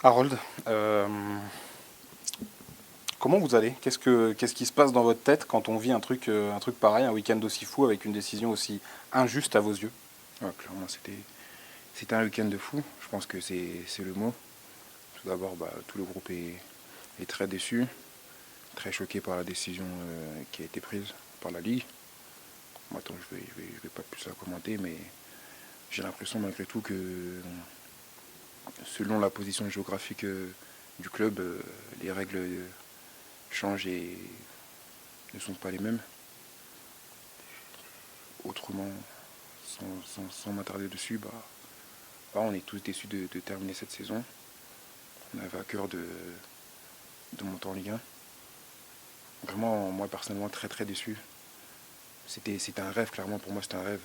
Harold, comment vous allez? Qu'est-ce qui se passe dans votre tête quand on vit un truc pareil, un week-end aussi fou avec une décision aussi injuste à vos yeux? Clairement, c'était un week-end de fou. Je pense que c'est le mot. Tout d'abord, tout le groupe est très déçu, très choqué par la décision qui a été prise par la Ligue. Maintenant, je vais pas plus la commenter, mais j'ai l'impression malgré tout que selon la position géographique du club, les règles changent et ne sont pas les mêmes. Autrement, sans m'attarder dessus, on est tous déçus de terminer cette saison. On avait à cœur de monter en Ligue 1. Vraiment, moi personnellement, très très déçu. C'était un rêve, clairement, pour moi, c'était un rêve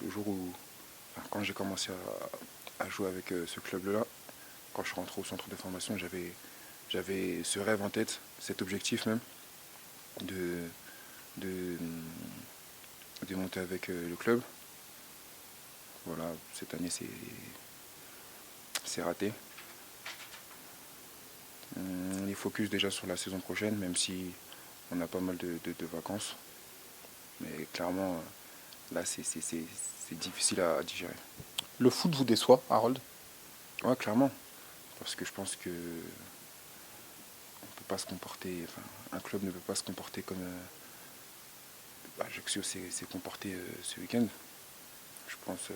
le jour où, enfin, quand j'ai commencé à jouer avec ce club-là, quand je suis rentré au centre de formation, j'avais ce rêve en tête, cet objectif même, de, de, de monter avec le club. Voilà, cette année, c'est raté. On est focus déjà sur la saison prochaine, même si on a pas mal de vacances. Mais clairement, là, c'est difficile à digérer. Le foot vous déçoit, Harold? Ouais, clairement. Parce que je pense que on peut pas se comporter, enfin, un club ne peut pas se comporter comme Ajaccio s'est comporté ce week-end. Je pense,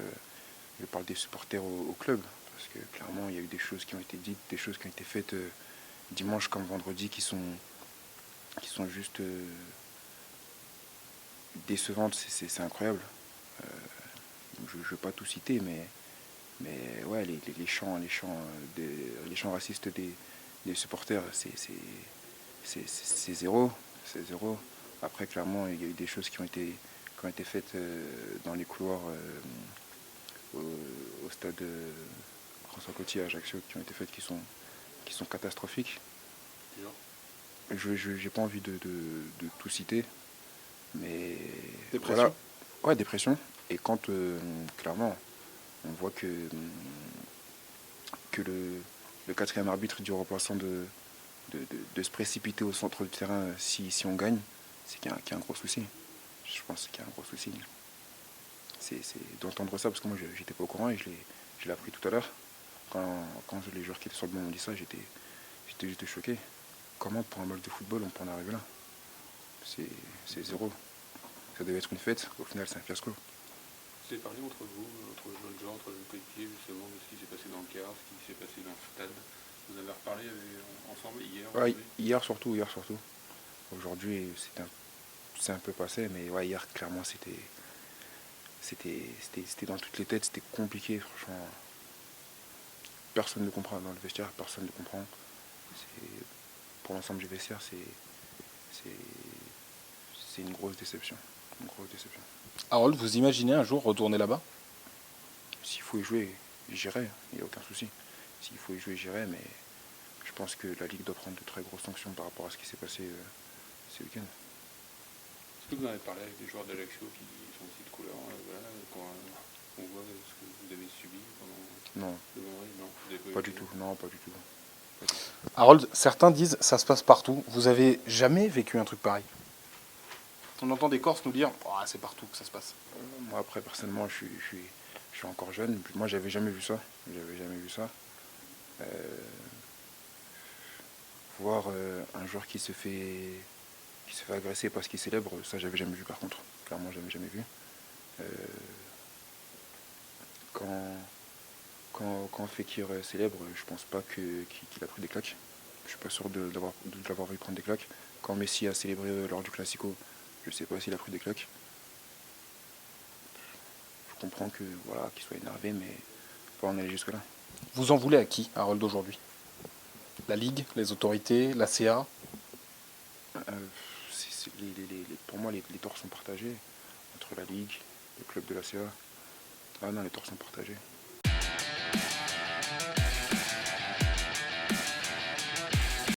je parle des supporters au club. Parce que clairement, il y a eu des choses qui ont été dites, des choses qui ont été faites dimanche comme vendredi qui sont juste décevantes. C'est incroyable. Euh, je ne vais pas tout citer, mais ouais, les chants racistes des supporters, c'est zéro. C'est zéro. Après, clairement, il y a eu des choses qui ont été faites dans les couloirs au stade François Coty à Ajaccio, qui ont été faites qui sont catastrophiques. Je n'ai pas envie de tout citer, mais Dépression? voilà. Ouais, dépression. Et quand, clairement, on voit que le quatrième arbitre dit aux remplaçants de se précipiter au centre du terrain si on gagne, c'est qu'il y a un gros souci. Je pense qu'il y a un gros souci. C'est d'entendre ça, parce que moi j'étais pas au courant et je l'ai appris tout à l'heure. Quand les joueurs qui étaient sur le banc m'ont dit ça, j'étais choqué. Comment pour un match de football on peut en arriver là? C'est zéro. Ça devait être une fête, au final c'est un fiasco. Vous avez parlé entre vous, entre jeunes gens, entre jeunes coéquipiers, justement, de ce qui s'est passé dans le car, ce qui s'est passé dans le stade. Vous avez reparlé ensemble hier, Ouais, aujourd'hui? hier surtout. Aujourd'hui c'est un peu passé, mais ouais, hier clairement c'était dans toutes les têtes, c'était compliqué, franchement. Personne ne comprend dans le vestiaire, personne ne comprend. Pour l'ensemble du vestiaire, c'est, c'est une grosse déception. Une grosse déception. Harold, vous imaginez un jour retourner là-bas? S'il faut y jouer, j'irai, il n'y a aucun souci. S'il faut y jouer, j'irai, mais je pense que la Ligue doit prendre de très grosses sanctions par rapport à ce qui s'est passé ce week-end. Est-ce que vous en avez parlé avec des joueurs d'Ajaccio qui sont aussi de couleur, voilà, quand on voit ce que vous avez subi pendant Non, le vendredi? Non, vous n'avez pas pas eu du tout, non, pas du tout. Pas du tout. Harold, certains disent ça se passe partout. Vous avez jamais vécu un truc pareil? On entend des Corses nous dire ah, c'est partout que ça se passe. Moi, après, personnellement, je suis encore jeune. Moi, j'avais jamais vu ça. J'avais jamais vu ça. Euh, Voir un joueur qui se fait agresser parce qu'il célèbre, ça, j'avais jamais vu par contre. Clairement, j'avais jamais vu. Euh, quand, quand Fekir célèbre, je pense pas qu'il a pris des claques. Je suis pas sûr de l'avoir vu prendre des claques. Quand Messi a célébré lors du Classico, je sais pas s'il a pris des claques. Je comprends que voilà, qu'il soit énervé, mais pas en aller jusque là. Vous en voulez à qui, Harold, aujourd'hui? La Ligue, les autorités, la CA? Euh, pour moi, les torts sont partagés entre la Ligue, le club de la CA. Ah non, les torts sont partagés.